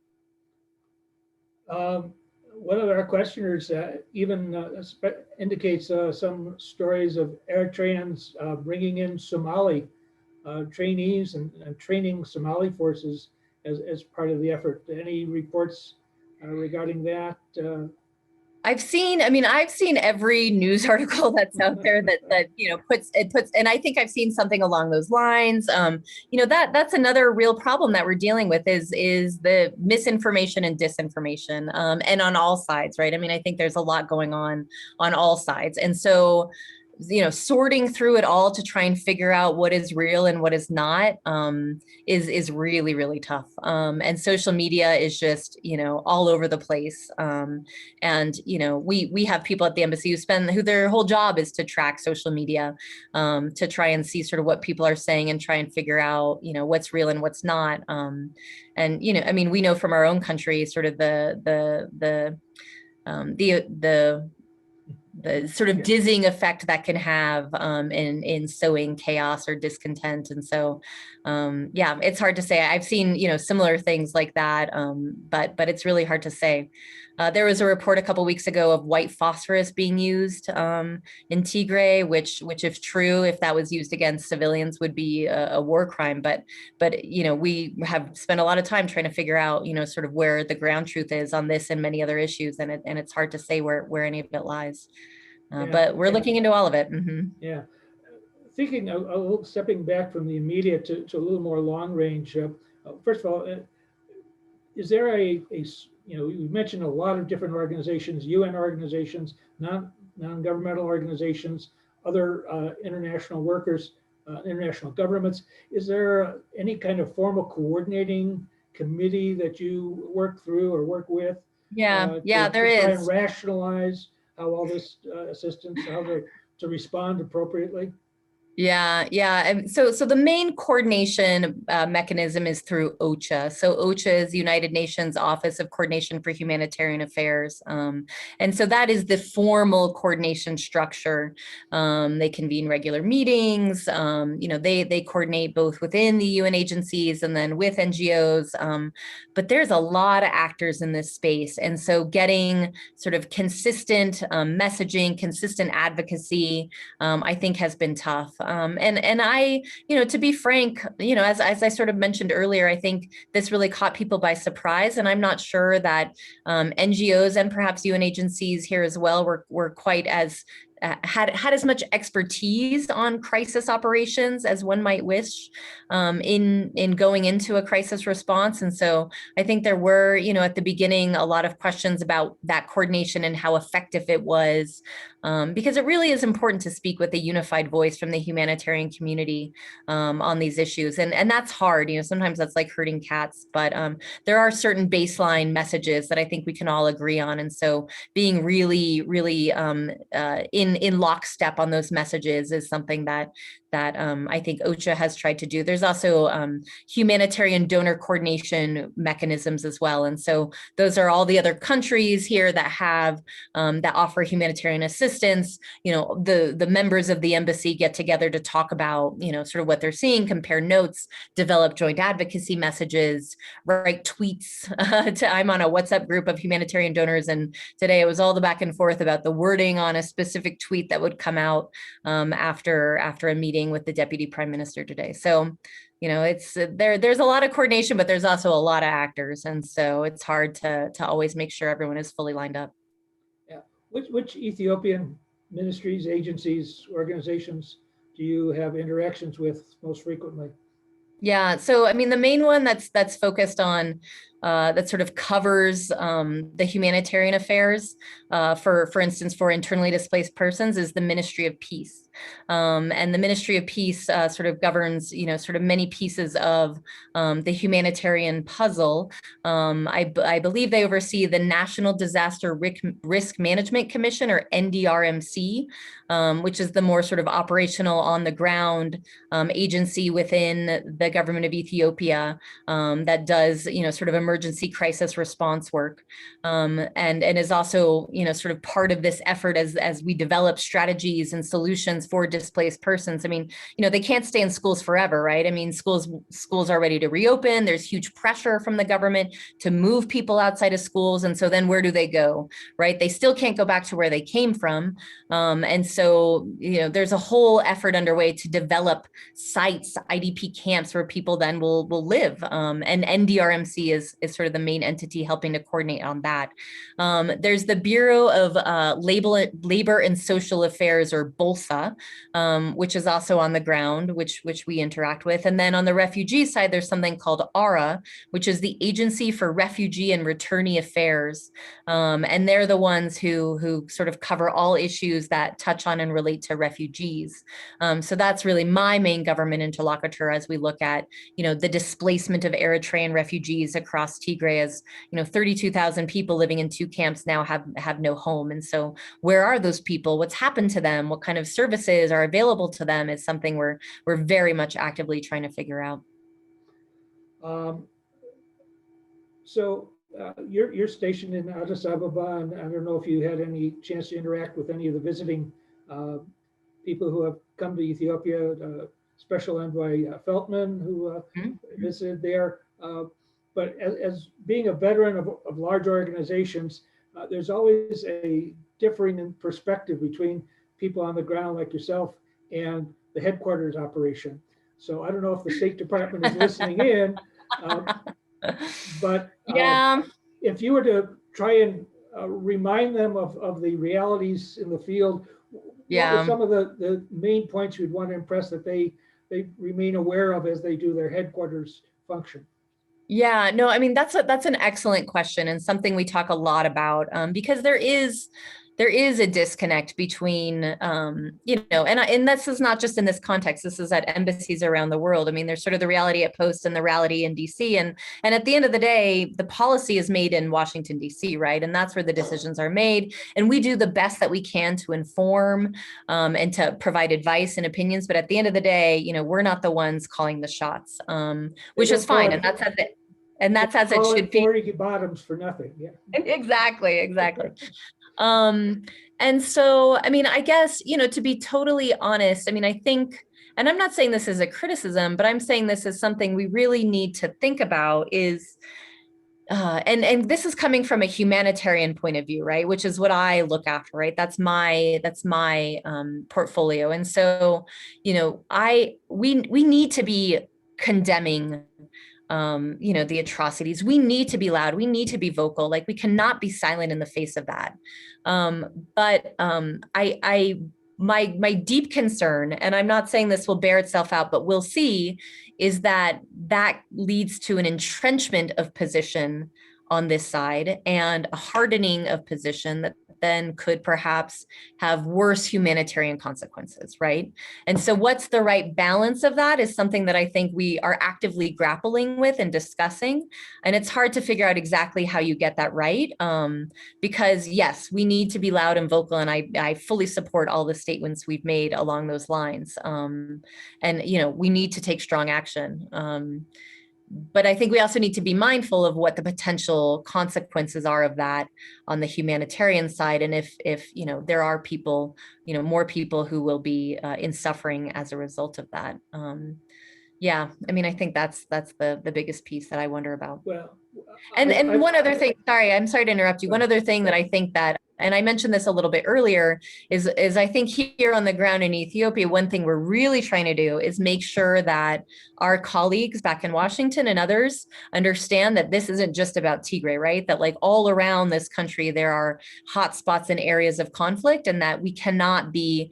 One of our questioners even indicates some stories of Eritreans bringing in Somali trainees and training Somali forces as part of the effort. Any reports regarding that? I've seen every news article that's out there that puts, and I think I've seen something along those lines. That's another real problem that we're dealing with is the misinformation and disinformation, and on all sides, right? I mean, I think there's a lot going on all sides, and so sorting through it all to try and figure out what is real and what is not is really, really tough. And social media is just, all over the place. And we have people at the embassy who their whole job is to track social media, to try and see sort of what people are saying and try and figure out, what's real and what's not. And, I mean, we know from our own country, sort of the sort of dizzying effect that can have in sowing chaos or discontent. And so, it's hard to say. I've seen, similar things like that, but it's really hard to say. There was a report a couple of weeks ago of white phosphorus being used in Tigray, which if true, if that was used against civilians, would be a war crime. But we have spent a lot of time trying to figure out, sort of where the ground truth is on this and many other issues, and it's hard to say where any of it lies. But we're looking into all of it. Mm-hmm. Yeah. Thinking a little stepping back from the immediate to a little more long range. First of all, is there you mentioned a lot of different organizations, UN organizations, non-governmental organizations, other international workers, international governments. Is there any kind of formal coordinating committee that you work through or work with? There is. Try and rationalize how all this assistance, how to respond appropriately? Yeah. And so the main coordination mechanism is through OCHA. So OCHA is the United Nations Office of Coordination for Humanitarian Affairs. And so that is the formal coordination structure. They convene regular meetings. They coordinate both within the UN agencies and then with NGOs. But there's a lot of actors in this space. And so getting sort of consistent messaging, consistent advocacy, I think has been tough. And I, to be frank, as I sort of mentioned earlier, I think this really caught people by surprise. And I'm not sure that NGOs and perhaps UN agencies here as well were quite as had as much expertise on crisis operations as one might wish in going into a crisis response. And so I think there were, at the beginning, a lot of questions about that coordination and how effective it was, because it really is important to speak with a unified voice from the humanitarian community on these issues. And that's hard, sometimes that's like herding cats, but there are certain baseline messages that I think we can all agree on. And so being really, really in lockstep on those messages is something that I think OCHA has tried to do. There's also humanitarian donor coordination mechanisms as well. And so those are all the other countries here that have, that offer humanitarian assistance. The members of the embassy get together to talk about, sort of what they're seeing, compare notes, develop joint advocacy messages, write tweets. I'm on a WhatsApp group of humanitarian donors, and today it was all the back and forth about the wording on a specific tweet that would come out after a meeting with the Deputy Prime Minister today. So, it's there's a lot of coordination, but there's also a lot of actors, and so it's hard to always make sure everyone is fully lined up. Yeah, which Ethiopian ministries, agencies, organizations do you have interactions with most frequently? Yeah, so I mean, the main one that's focused on that sort of covers the humanitarian affairs, for instance, for internally displaced persons, is the Ministry of Peace. And the Ministry of Peace sort of governs, sort of many pieces of the humanitarian puzzle. I believe they oversee the National Disaster Risk Management Commission, or NDRMC, which is the more sort of operational on the ground agency within the government of Ethiopia that does, sort of emergency crisis response work, and is also, sort of part of this effort as we develop strategies and solutions for displaced persons. I mean, they can't stay in schools forever, right? I mean, schools are ready to reopen. There's huge pressure from the government to move people outside of schools. And so then where do they go, right? They still can't go back to where they came from. And so, there's a whole effort underway to develop sites, IDP camps, where people then will live. And NDRMC is sort of the main entity helping to coordinate on that. There's the Bureau of Labor and Social Affairs, or BOLSA, which is also on the ground, which we interact with. And then on the refugee side, there's something called ARA, which is the Agency for Refugee and Returnee Affairs. And they're the ones who sort of cover all issues that touch on and relate to refugees. So that's really my main government interlocutor as we look at, the displacement of Eritrean refugees across Tigray, as 32,000 people living in 2 camps now have no home. And so where are those people? What's happened to them? What kind of services are available to them is something we're very much actively trying to figure out. So you're stationed in Addis Ababa, and I don't know if you had any chance to interact with any of the visiting people who have come to Ethiopia, Special Envoy Feltman, who visited there. But as being a veteran of large organizations, there's always a differing in perspective between people on the ground like yourself and the headquarters operation. So I don't know if the State Department is listening in, but yeah, if you were to try and remind them of the realities in the field, what are some of the main points you'd want to impress that they remain aware of as they do their headquarters function? Yeah, no, I mean, that's an excellent question, and something we talk a lot about, because there is there is a disconnect between, and this is not just in this context, this is at embassies around the world. I mean, there's sort of the reality at Post and the reality in DC. And at the end of the day, the policy is made in Washington, DC, right? And that's where the decisions are made. And we do the best that we can to inform and to provide advice and opinions. But at the end of the day, we're not the ones calling the shots, which is fine. And that's as it should be. 40 bottoms for nothing. Yeah. Exactly. And so, I mean, I guess, to be totally honest, I mean, I think, and I'm not saying this is a criticism, but I'm saying this is something we really need to think about is, and this is coming from a humanitarian point of view, right? Which is what I look after, right? That's my portfolio. And so, we need to be condemning the atrocities. We need to be loud. We need to be vocal. Like, we cannot be silent in the face of that. But my deep concern, and I'm not saying this will bear itself out, but we'll see, is that leads to an entrenchment of position on this side and a hardening of position that then could perhaps have worse humanitarian consequences, right? And so what's the right balance of that is something that I think we are actively grappling with and discussing. And it's hard to figure out exactly how you get that right. Because yes, we need to be loud and vocal. And I fully support all the statements we've made along those lines. And, we need to take strong action. But I think we also need to be mindful of what the potential consequences are of that on the humanitarian side. And if there are people, more people who will be in suffering as a result of that. Yeah, I mean, I think that's the biggest piece that I wonder about. Well, and one other thing, I'm sorry to interrupt you. One other thing that I think that, and I mentioned this a little bit earlier, is I think here on the ground in Ethiopia, one thing we're really trying to do is make sure that our colleagues back in Washington and others understand that this isn't just about Tigray, right? That like all around this country, there are hotspots and areas of conflict, and that we cannot be,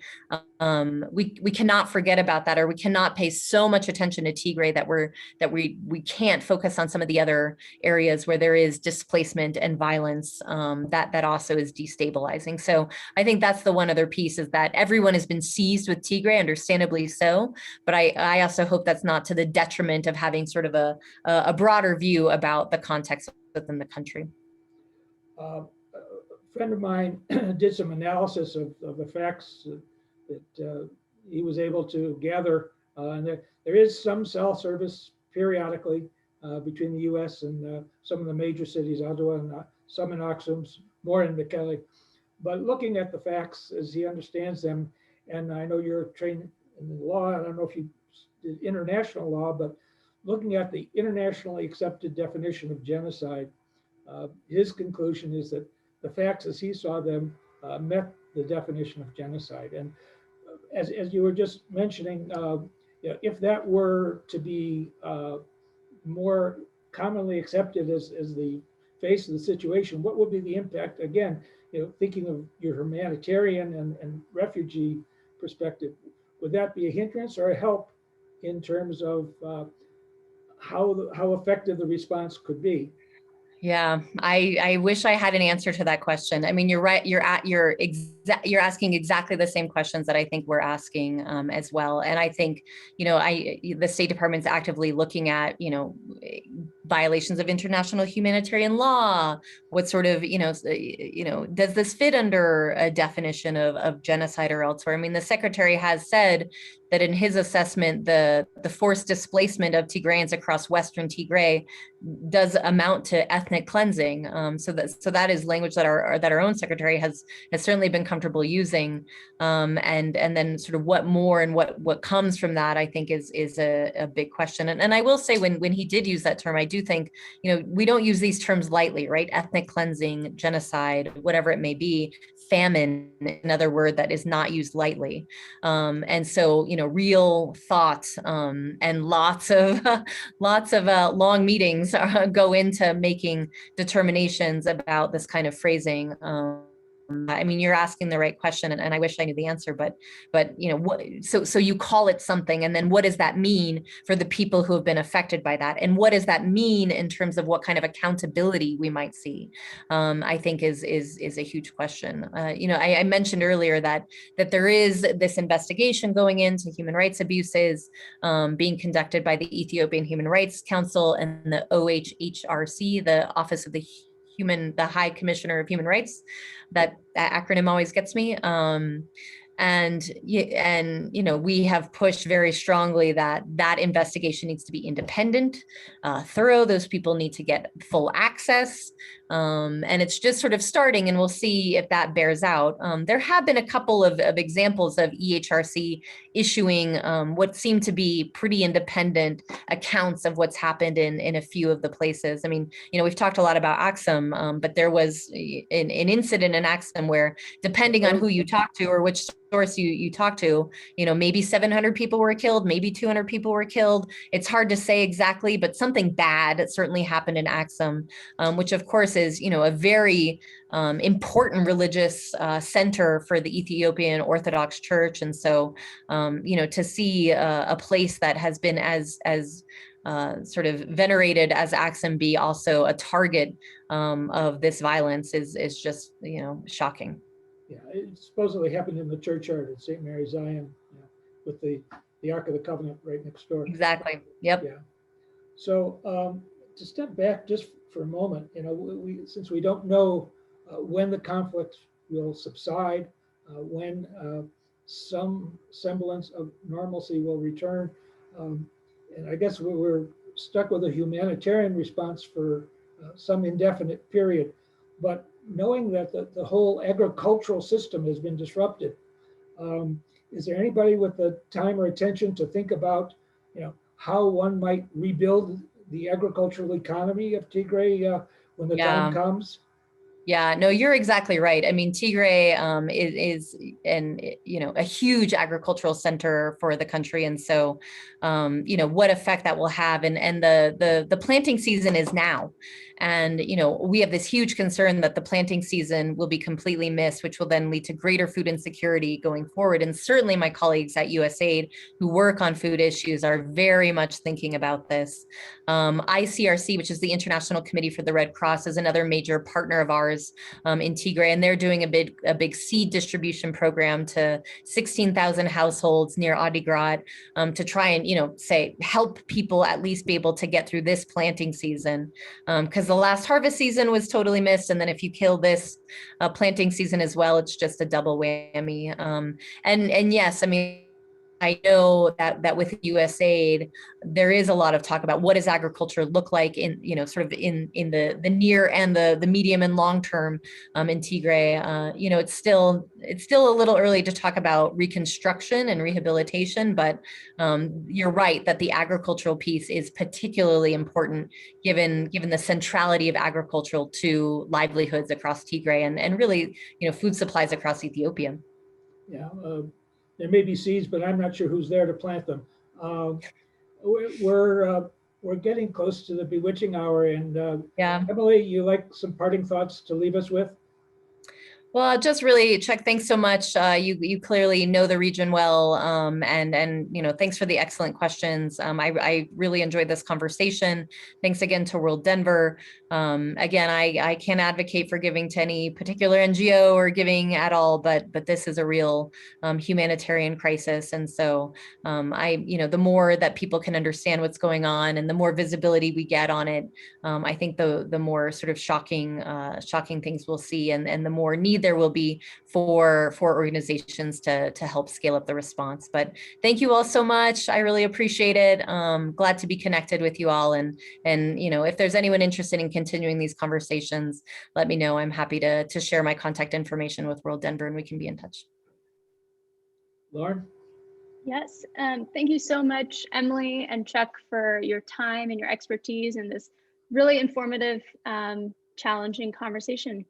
we cannot forget about that, or we cannot pay so much attention to Tigray that we can't focus on some of the other areas where there is displacement and violence that also is destabilizing. So I think that's the one other piece, is that everyone has been seized with Tigray, understandably so, but I also hope that's not to the detriment of having sort of a broader view about the context within the country. A friend of mine did some analysis of the facts that he was able to gather, and there is some cell service periodically between the U.S. and some of the major cities, Ottawa, and some in Axum, more in Mekelle. But looking at the facts as he understands them, and I know you're trained in the law, I don't know if you did international law, but looking at the internationally accepted definition of genocide, his conclusion is that the facts as he saw them met the definition of genocide. And as you were just mentioning, if that were to be more commonly accepted as the face of the situation, what would be the impact? Again, thinking of your humanitarian and refugee perspective, would that be a hindrance or a help in terms of how effective the response could be? Yeah, I wish I had an answer to that question. I mean, you're right. You're asking exactly the same questions that I think we're asking as well. And I think, the State Department's actively looking at, violations of international humanitarian law. What sort of, does this fit under a definition of genocide or elsewhere? I mean, the Secretary has said that in his assessment, the forced displacement of Tigrayans across Western Tigray does amount to ethnic cleansing. So that is language that our own Secretary has certainly been comfortable using. And then sort of what more and what comes from that, I think is a big question. And I will say when he did use that term, I do think, we don't use these terms lightly, right? Ethnic cleansing, genocide, whatever it may be, famine, another word that is not used lightly. And so, real thoughts and lots of long meetings go into making determinations about this kind of phrasing. I mean, you're asking the right question, and I wish I knew the answer, but you know, what, so you call it something, and then what does that mean for the people who have been affected by that? And what does that mean in terms of what kind of accountability we might see? I think is a huge question. You know, I mentioned earlier that there is this investigation going into human rights abuses being conducted by the Ethiopian Human Rights Council and the OHRC, the Office of the High Commissioner of Human Rights. That acronym always gets me. And you know, we have pushed very strongly that investigation needs to be independent, thorough. Those people need to get full access. And it's just sort of starting, and we'll see if that bears out. There have been a couple of examples of EHRC issuing what seem to be pretty independent accounts of what's happened in a few of the places. I mean, you know, we've talked a lot about Axum, but there was an incident in Axum where, depending on who you talk to or which source you talk to, you know, maybe 700 people were killed, maybe 200 people were killed. It's hard to say exactly, but something bad certainly happened in Axum, which of course is, you know, a very important religious center for the Ethiopian Orthodox Church. And so, you know, to see a place that has been as sort of venerated as Axum be also a target of this violence is just, you know, shocking. Yeah, it supposedly happened in the churchyard at St. Mary Zion, you know, with the Ark of the Covenant right next door. Exactly. Yep. Yeah. So to step back just for a moment, you know, since we don't know when the conflict will subside, when some semblance of normalcy will return, and I guess we're stuck with a humanitarian response for some indefinite period. But knowing that the whole agricultural system has been disrupted, is there anybody with the time or attention to think about, you know, how one might rebuild the agricultural economy of Tigray when the time comes? Yeah, no, you're exactly right. I mean, Tigray is you know, a huge agricultural center for the country, and so you know, what effect that will have, and the planting season is now, and you know, we have this huge concern that the planting season will be completely missed, which will then lead to greater food insecurity going forward. And certainly, my colleagues at USAID who work on food issues are very much thinking about this. ICRC, which is the International Committee for the Red Cross, is another major partner of ours in Tigray, and they're doing a big seed distribution program to 16,000 households near Adigrat to try and, you know, help people at least be able to get through this planting season, because the last harvest season was totally missed, and then if you kill this planting season as well, it's just a double whammy. And yes, I mean, I know that with USAID, there is a lot of talk about what does agriculture look like in, you know, sort of in the near and the medium and long term in Tigray. You know, it's still a little early to talk about reconstruction and rehabilitation, but you're right that the agricultural piece is particularly important given the centrality of agriculture to livelihoods across Tigray and really, you know, food supplies across Ethiopia. Yeah. There may be seeds, but I'm not sure who's there to plant them. We're getting close to the bewitching hour, and yeah, Emily, you like some parting thoughts to leave us with? Well, just really, Chuck, thanks so much. You clearly know the region well, and you know, thanks for the excellent questions. I really enjoyed this conversation. Thanks again to WorldDenver. Again, I can't advocate for giving to any particular NGO or giving at all, but this is a real humanitarian crisis, and so you know, the more that people can understand what's going on, and the more visibility we get on it, I think the more sort of shocking things we'll see, and the more need there will be for organizations to help scale up the response. But thank you all so much. I really appreciate it. Glad to be connected with you all. And you know, if there's anyone interested in continuing these conversations, let me know. I'm happy to share my contact information with WorldDenver, and we can be in touch. Lauren? Yes, thank you so much, Emily and Chuck, for your time and your expertise in this really informative, challenging conversation.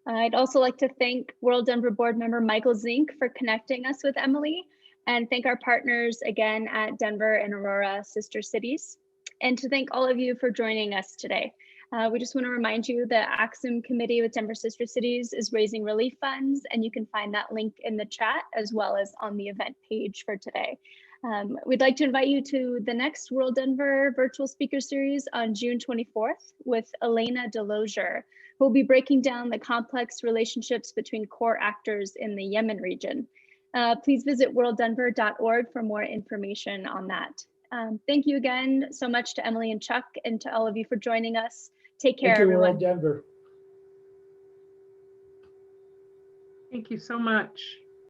I'd also like to thank WorldDenver board member Michael Zink for connecting us with Emily, and thank our partners again at Denver and Aurora Sister Cities, and to thank all of you for joining us today. We just want to remind you the Axum Committee with Denver Sister Cities is raising relief funds, and you can find that link in the chat as well as on the event page for today. We'd like to invite you to the next WorldDenver virtual speaker series on June 24th with Elena Delosier, who will be breaking down the complex relationships between core actors in the Yemen region. Please visit worlddenver.org for more information on that. Thank you again so much to Emily and Chuck and to all of you for joining us. Take care, Thank you, everyone. WorldDenver. Thank you so much.